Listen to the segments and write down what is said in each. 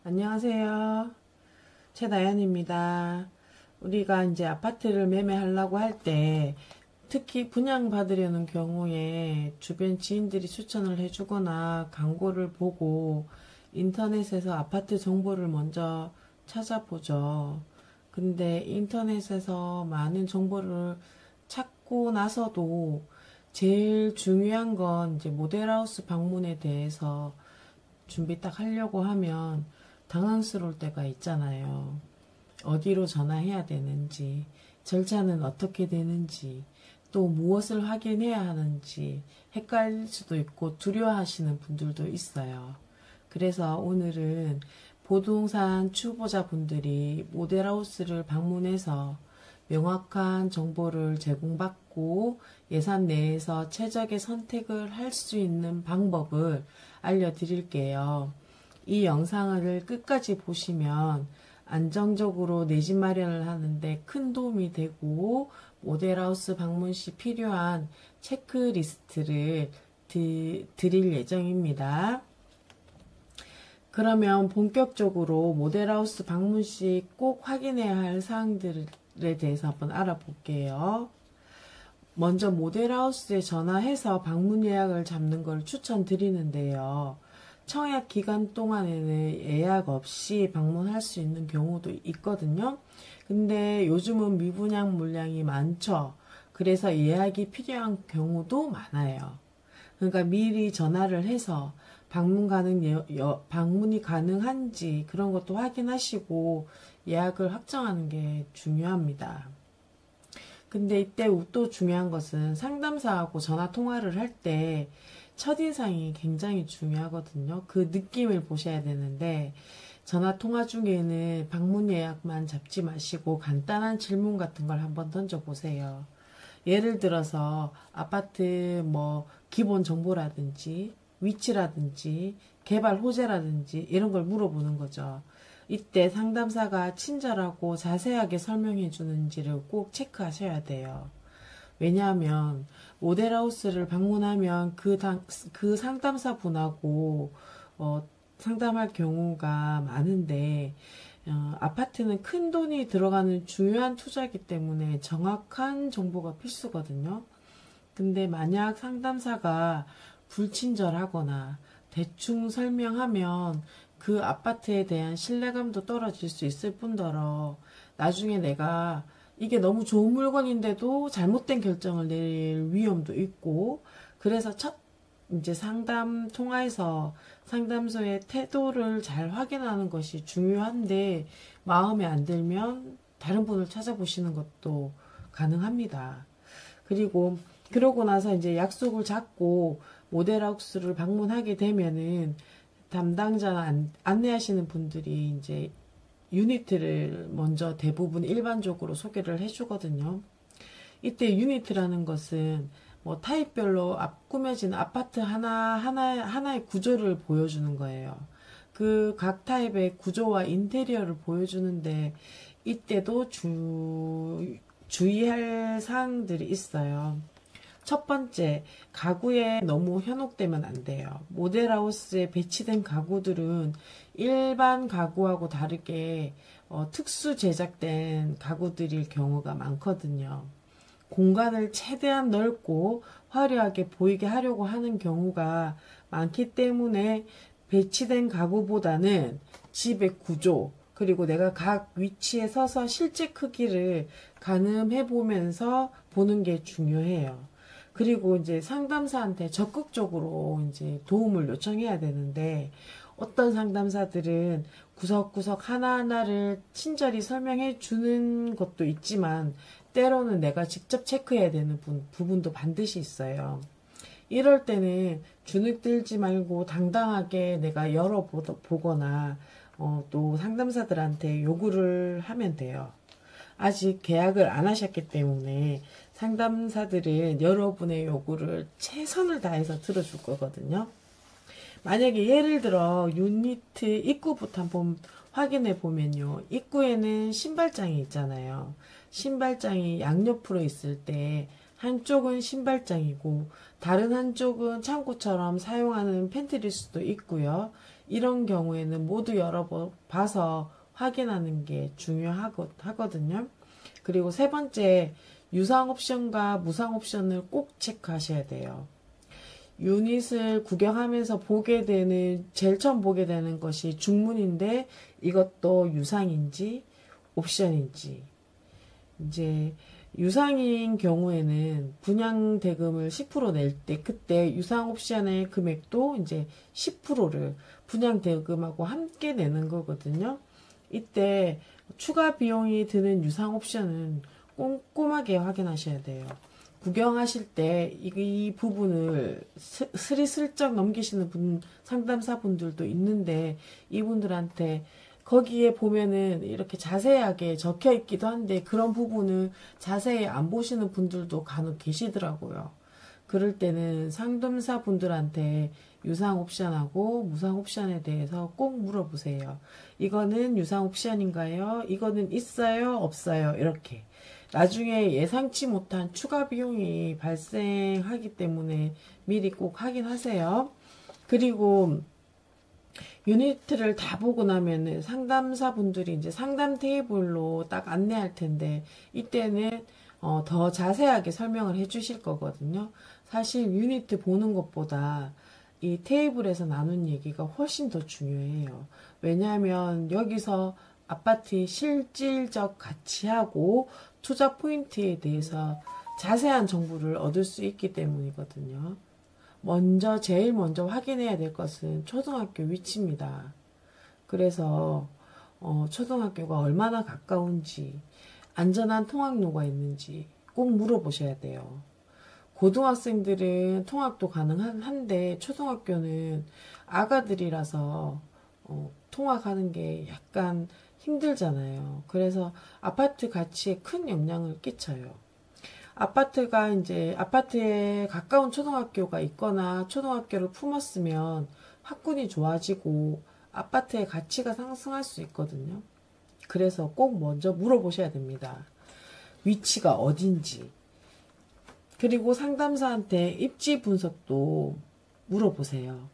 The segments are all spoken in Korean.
안녕하세요. 최다연입니다. 우리가 이제 아파트를 매매하려고 할 때, 특히 분양받으려는 경우에 주변 지인들이 추천을 해주거나 광고를 보고 인터넷에서 아파트 정보를 먼저 찾아보죠. 근데 인터넷에서 많은 정보를 찾고 나서도 제일 중요한 건 이제 모델하우스 방문에 대해서 준비 딱 하려고 하면 당황스러울 때가 있잖아요. 어디로 전화해야 되는지, 절차는 어떻게 되는지, 또 무엇을 확인해야 하는지 헷갈릴 수도 있고 두려워하시는 분들도 있어요. 그래서 오늘은 부동산 초보자분들이 모델하우스를 방문해서 명확한 정보를 제공받고 예산 내에서 최적의 선택을 할 수 있는 방법을 알려드릴게요. 이 영상을 끝까지 보시면 안정적으로 내 집 마련을 하는데 큰 도움이 되고 모델하우스 방문 시 필요한 체크리스트를 드릴 예정입니다. 그러면 본격적으로 모델하우스 방문 시 꼭 확인해야 할 사항들에 대해서 한번 알아볼게요. 먼저 모델하우스에 전화해서 방문 예약을 잡는 걸 추천드리는데요. 청약 기간 동안에는 예약 없이 방문할 수 있는 경우도 있거든요. 근데 요즘은 미분양 물량이 많죠. 그래서 예약이 필요한 경우도 많아요. 그러니까 미리 전화를 해서 방문이 가능한지 그런 것도 확인하시고 예약을 확정하는 게 중요합니다. 근데 이때 또 중요한 것은 상담사하고 전화 통화를 할 때 첫인상이 굉장히 중요하거든요. 그 느낌을 보셔야 되는데 전화 통화 중에는 방문 예약만 잡지 마시고 간단한 질문 같은 걸 한번 던져보세요. 예를 들어서 아파트 기본 정보라든지 위치라든지 개발 호재라든지 이런 걸 물어보는 거죠. 이때 상담사가 친절하고 자세하게 설명해 주는지를 꼭 체크하셔야 돼요. 왜냐하면 모델하우스를 방문하면 그 상담사 분하고 상담할 경우가 많은데 아파트는 큰 돈이 들어가는 중요한 투자이기 때문에 정확한 정보가 필수거든요. 근데 만약 상담사가 불친절하거나 대충 설명하면 그 아파트에 대한 신뢰감도 떨어질 수 있을 뿐더러 나중에 내가 이게 너무 좋은 물건인데도 잘못된 결정을 내릴 위험도 있고, 그래서 이제 상담 통화에서 상담소의 태도를 잘 확인하는 것이 중요한데, 마음에 안 들면 다른 분을 찾아보시는 것도 가능합니다. 그러고 나서 이제 약속을 잡고 모델하우스를 방문하게 되면은 담당자나 안내하시는 분들이 이제 유니트를 먼저 대부분 일반적으로 소개를 해주거든요. 이때 유니트라는 것은 타입별로 꾸며진 아파트 하나의 구조를 보여주는 거예요. 그 각 타입의 구조와 인테리어를 보여주는데 이때도 주의할 사항들이 있어요. 첫 번째, 가구에 너무 현혹되면 안 돼요. 모델하우스에 배치된 가구들은 일반 가구하고 다르게 특수 제작된 가구들일 경우가 많거든요. 공간을 최대한 넓고 화려하게 보이게 하려고 하는 경우가 많기 때문에 배치된 가구보다는 집의 구조, 그리고 내가 각 위치에 서서 실제 크기를 가늠해 보면서 보는 게 중요해요. 그리고 이제 상담사한테 적극적으로 이제 도움을 요청해야 되는데 어떤 상담사들은 구석구석 하나하나를 친절히 설명해 주는 것도 있지만 때로는 내가 직접 체크해야 되는 부분도 반드시 있어요. 이럴 때는 주눅 들지 말고 당당하게 내가 열어보거나 또 상담사들한테 요구를 하면 돼요. 아직 계약을 안 하셨기 때문에 상담사들은 여러분의 요구를 최선을 다해서 들어줄 거거든요. 만약에 예를 들어 유니트 입구부터 한번 확인해 보면요. 입구에는 신발장이 있잖아요. 신발장이 양옆으로 있을 때 한쪽은 신발장이고 다른 한쪽은 창고처럼 사용하는 팬트리일 수도 있고요. 이런 경우에는 모두 열어봐서 확인하는 게 중요하거든요. 그리고 세 번째, 유상 옵션과 무상 옵션을 꼭 체크하셔야 돼요. 유닛을 구경하면서 제일 처음 보게 되는 것이 중문인데 이것도 유상인지 옵션인지. 이제 유상인 경우에는 분양 대금을 10% 낼 때 그때 유상 옵션의 금액도 이제 10%를 분양 대금하고 함께 내는 거거든요. 이때 추가 비용이 드는 유상 옵션은 꼼꼼하게 확인하셔야 돼요. 구경하실 때 이 부분을 스리슬쩍 넘기시는 상담사분들도 있는데 이분들한테 거기에 보면은 이렇게 자세하게 적혀 있기도 한데 그런 부분을 자세히 안 보시는 분들도 간혹 계시더라고요. 그럴 때는 상담사 분들한테 유상 옵션하고 무상 옵션에 대해서 꼭 물어보세요. 이거는 유상 옵션인가요? 이거는 있어요? 없어요? 이렇게. 나중에 예상치 못한 추가 비용이 발생하기 때문에 미리 꼭 확인하세요. 그리고 유니트를 다 보고 나면은 상담사 분들이 이제 상담 테이블로 딱 안내할 텐데 이때는 더 자세하게 설명을 해 주실 거거든요. 사실 유니트 보는 것보다 이 테이블에서 나눈 얘기가 훨씬 더 중요해요. 왜냐하면 여기서 아파트의 실질적 가치하고 투자 포인트에 대해서 자세한 정보를 얻을 수 있기 때문이거든요. 제일 먼저 확인해야 될 것은 초등학교 위치입니다. 그래서 초등학교가 얼마나 가까운지, 안전한 통학로가 있는지 꼭 물어보셔야 돼요. 고등학생들은 통학도 가능한데 초등학교는 아가들이라서 통학하는 게 약간 힘들잖아요. 그래서 아파트 가치에 큰 영향을 끼쳐요. 아파트에 가까운 초등학교가 있거나 초등학교를 품었으면 학군이 좋아지고 아파트의 가치가 상승할 수 있거든요. 그래서 꼭 먼저 물어보셔야 됩니다. 위치가 어딘지. 그리고 상담사한테 입지 분석도 물어보세요.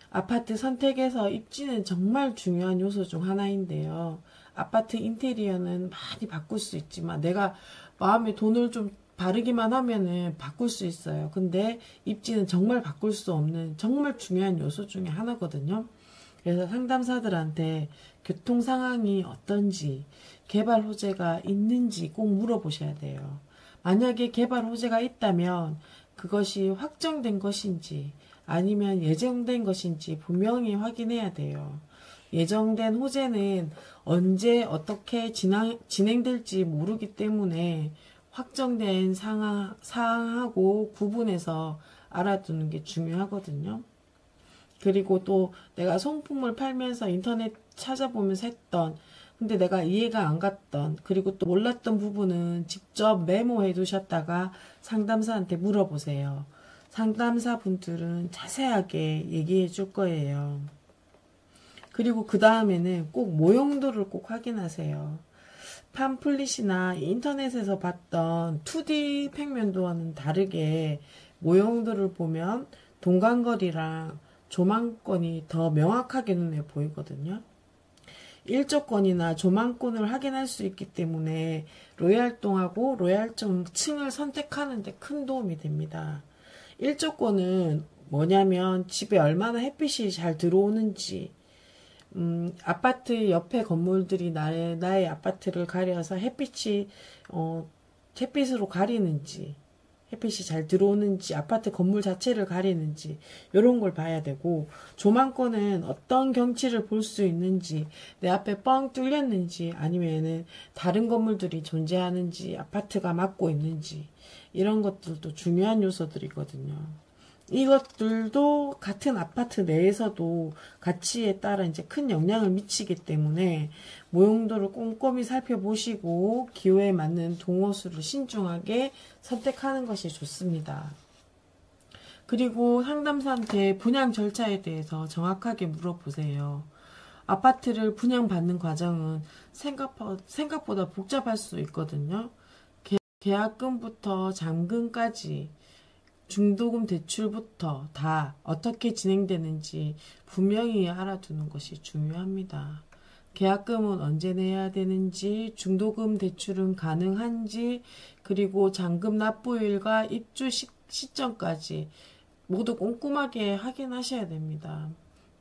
아파트 선택에서 입지는 정말 중요한 요소 중 하나인데요. 아파트 인테리어는 많이 바꿀 수 있지만 내가 마음에 돈을 좀 바르기만 하면은 바꿀 수 있어요. 근데 입지는 정말 바꿀 수 없는 정말 중요한 요소 중에 하나거든요. 그래서 상담사들한테 교통 상황이 어떤지, 개발 호재가 있는지 꼭 물어보셔야 돼요. 만약에 개발 호재가 있다면 그것이 확정된 것인지 아니면 예정된 것인지 분명히 확인해야 돼요. 예정된 호재는 언제 어떻게 진행될지 모르기 때문에 확정된 사항하고 구분해서 알아두는 게 중요하거든요. 그리고 또 내가 성품을 팔면서 인터넷 찾아보면서 했던 근데 내가 이해가 안 갔던 그리고 또 몰랐던 부분은 직접 메모해 두셨다가 상담사한테 물어보세요. 상담사 분들은 자세하게 얘기해 줄 거예요. 그리고 그 다음에는 꼭 모형도를 꼭 확인하세요. 팜플릿이나 인터넷에서 봤던 2D 평면도와는 다르게 모형도를 보면 동간거리랑 조망권이 더 명확하게 눈에 보이거든요. 일조권이나 조망권을 확인할 수 있기 때문에 로얄동하고 로얄점 층을 선택하는 데 큰 도움이 됩니다. 일조권은 뭐냐면 집에 얼마나 햇빛이 잘 들어오는지 아파트 옆에 건물들이 나의 아파트를 가려서 햇빛으로 가리는지 햇빛이 잘 들어오는지 아파트 건물 자체를 가리는지 이런 걸 봐야 되고 조망권은 어떤 경치를 볼 수 있는지 내 앞에 뻥 뚫렸는지 아니면은 다른 건물들이 존재하는지 아파트가 막고 있는지 이런 것들도 중요한 요소들이거든요. 이것들도 같은 아파트 내에서도 가치에 따라 이제 큰 영향을 미치기 때문에 모형도를 꼼꼼히 살펴보시고 기호에 맞는 동호수를 신중하게 선택하는 것이 좋습니다. 그리고 상담사한테 분양 절차에 대해서 정확하게 물어보세요. 아파트를 분양받는 과정은 생각보다 복잡할 수 있거든요. 계약금부터 잔금까지 중도금 대출부터 다 어떻게 진행되는지 분명히 알아두는 것이 중요합니다. 계약금은 언제 내야 되는지, 중도금 대출은 가능한지, 그리고 잔금 납부일과 입주 시점까지 모두 꼼꼼하게 확인하셔야 됩니다.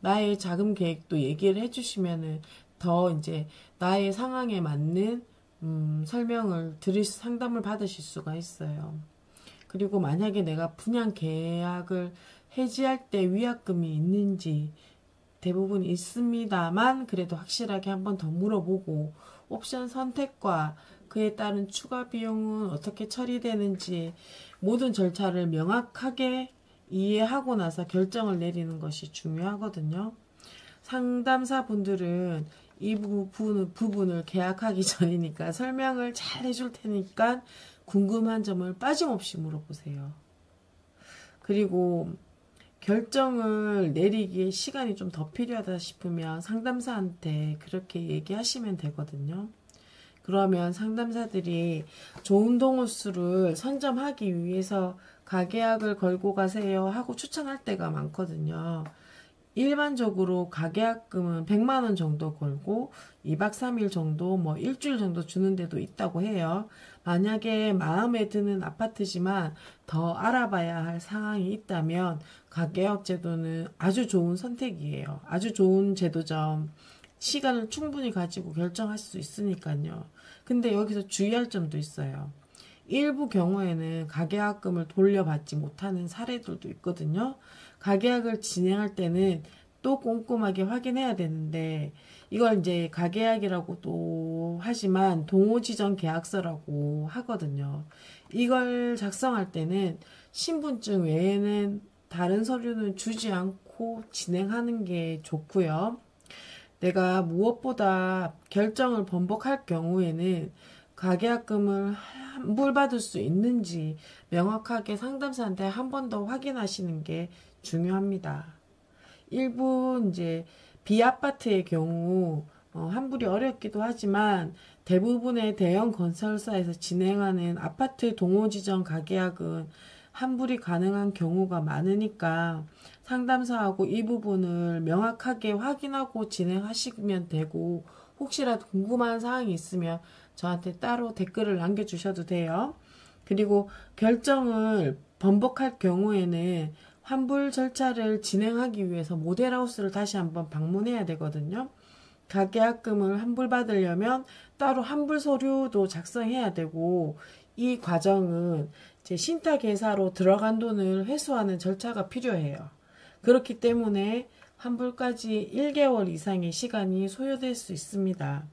나의 자금 계획도 얘기를 해주시면은 더 이제 나의 상황에 맞는 설명을 상담을 받으실 수가 있어요. 그리고 만약에 내가 분양 계약을 해지할 때 위약금이 있는지 대부분 있습니다만 그래도 확실하게 한 번 더 물어보고 옵션 선택과 그에 따른 추가 비용은 어떻게 처리되는지 모든 절차를 명확하게 이해하고 나서 결정을 내리는 것이 중요하거든요. 상담사 분들은 이 부분을 계약하기 전이니까 설명을 잘 해줄 테니까 궁금한 점을 빠짐없이 물어보세요. 그리고 결정을 내리기에 시간이 좀 더 필요하다 싶으면 상담사한테 그렇게 얘기하시면 되거든요. 그러면 상담사들이 좋은 동호수를 선점하기 위해서 가계약을 걸고 가세요 하고 추천할 때가 많거든요. 일반적으로 가계약금은 100만 원 정도 걸고 2박 3일 정도 뭐 일주일 정도 주는 데도 있다고 해요. 만약에 마음에 드는 아파트지만 더 알아봐야 할 상황이 있다면 가계약 제도는 아주 좋은 선택이에요. 아주 좋은 제도죠. 시간을 충분히 가지고 결정할 수 있으니까요. 근데 여기서 주의할 점도 있어요. 일부 경우에는 가계약금을 돌려받지 못하는 사례들도 있거든요. 가계약을 진행할 때는 또 꼼꼼하게 확인해야 되는데 이걸 이제 가계약이라고 또 하지만 동호지정 계약서라고 하거든요. 이걸 작성할 때는 신분증 외에는 다른 서류는 주지 않고 진행하는 게 좋고요. 내가 무엇보다 결정을 번복할 경우에는 가계약금을 환불받을 수 있는지 명확하게 상담사한테 한 번 더 확인하시는 게 중요합니다. 일부 이제 비아파트의 경우 환불이 어렵기도 하지만 대부분의 대형 건설사에서 진행하는 아파트 동호지정 가계약은 환불이 가능한 경우가 많으니까 상담사하고 이 부분을 명확하게 확인하고 진행하시면 되고 혹시라도 궁금한 사항이 있으면 저한테 따로 댓글을 남겨주셔도 돼요. 그리고 결정을 번복할 경우에는 환불 절차를 진행하기 위해서 모델하우스를 다시 한번 방문해야 되거든요. 가계약금을 환불받으려면 따로 환불 서류도 작성해야 되고 이 과정은 제 신탁계사로 들어간 돈을 회수하는 절차가 필요해요. 그렇기 때문에 환불까지 1개월 이상의 시간이 소요될 수 있습니다.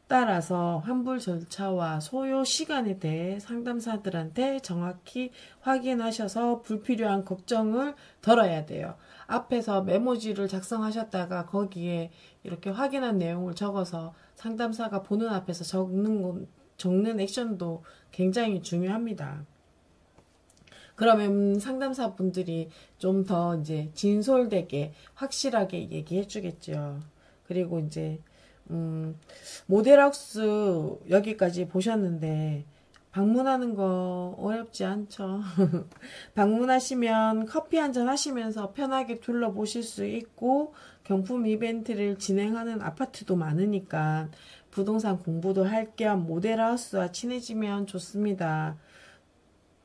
따라서 환불 절차와 소요 시간에 대해 상담사들한테 정확히 확인하셔서 불필요한 걱정을 덜어야 돼요. 앞에서 메모지를 작성하셨다가 거기에 이렇게 확인한 내용을 적어서 상담사가 보는 앞에서 적는 액션도 굉장히 중요합니다. 그러면 상담사 분들이 좀 더 이제 진솔되게 확실하게 얘기해 주겠죠. 그리고 이제 모델하우스 여기까지 보셨는데 방문하는 거 어렵지 않죠? 방문하시면 커피 한잔 하시면서 편하게 둘러보실 수 있고 경품 이벤트를 진행하는 아파트도 많으니까 부동산 공부도 할 겸 모델하우스와 친해지면 좋습니다.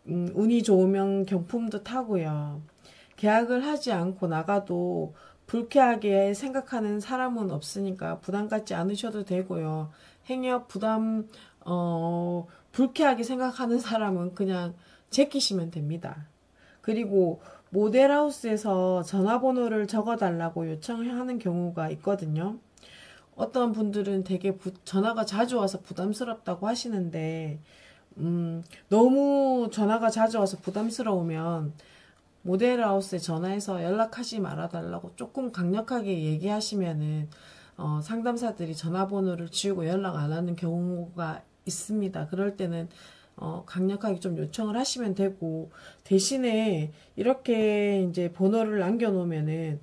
운이 좋으면 경품도 타고요. 계약을 하지 않고 나가도 불쾌하게 생각하는 사람은 없으니까 부담 갖지 않으셔도 되고요. 행여 불쾌하게 생각하는 사람은 그냥 제끼시면 됩니다. 그리고 모델하우스에서 전화번호를 적어달라고 요청하는 경우가 있거든요. 어떤 분들은 되게 전화가 자주 와서 부담스럽다고 하시는데 너무 전화가 자주 와서 부담스러우면 모델하우스에 전화해서 연락하지 말아달라고 조금 강력하게 얘기하시면은 상담사들이 전화번호를 지우고 연락 안 하는 경우가 있습니다. 그럴 때는 강력하게 좀 요청을 하시면 되고 대신에 이렇게 이제 번호를 남겨놓으면은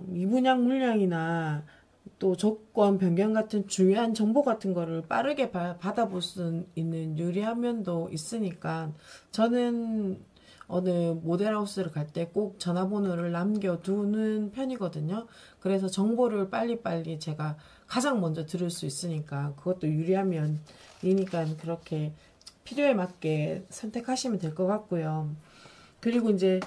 미분양 물량이나 또 조건 변경 같은 중요한 정보 같은 거를 빠르게 받아볼 수 있는 유리한 면도 있으니까 저는 어느 모델하우스를 갈 때 꼭 전화번호를 남겨두는 편이거든요. 그래서 정보를 빨리빨리 제가 가장 먼저 들을 수 있으니까 그것도 유리한 면이니까 그렇게 필요에 맞게 선택하시면 될 것 같고요. 그리고 이제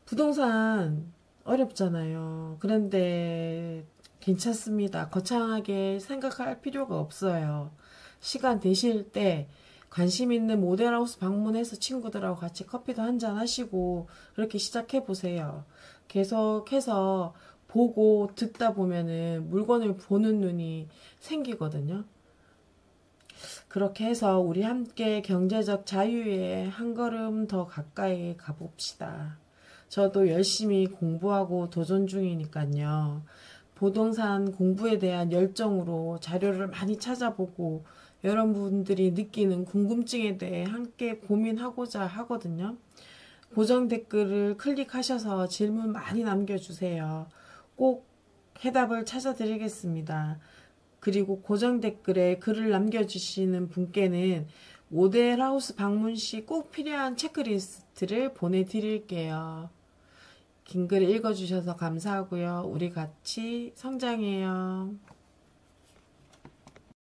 부동산 어렵잖아요. 그런데 괜찮습니다. 거창하게 생각할 필요가 없어요. 시간 되실 때 관심 있는 모델하우스 방문해서 친구들하고 같이 커피도 한잔 하시고 그렇게 시작해 보세요. 계속해서 보고 듣다 보면은 물건을 보는 눈이 생기거든요. 그렇게 해서 우리 함께 경제적 자유에 한 걸음 더 가까이 가봅시다. 저도 열심히 공부하고 도전 중이니까요. 부동산 공부에 대한 열정으로 자료를 많이 찾아보고 여러분들이 느끼는 궁금증에 대해 함께 고민하고자 하거든요. 고정 댓글을 클릭하셔서 질문 많이 남겨주세요. 꼭 해답을 찾아드리겠습니다. 그리고 고정 댓글에 글을 남겨주시는 분께는 모델하우스 방문 시 꼭 필요한 체크리스트를 보내드릴게요. 긴 글 읽어주셔서 감사하고요. 우리 같이 성장해요.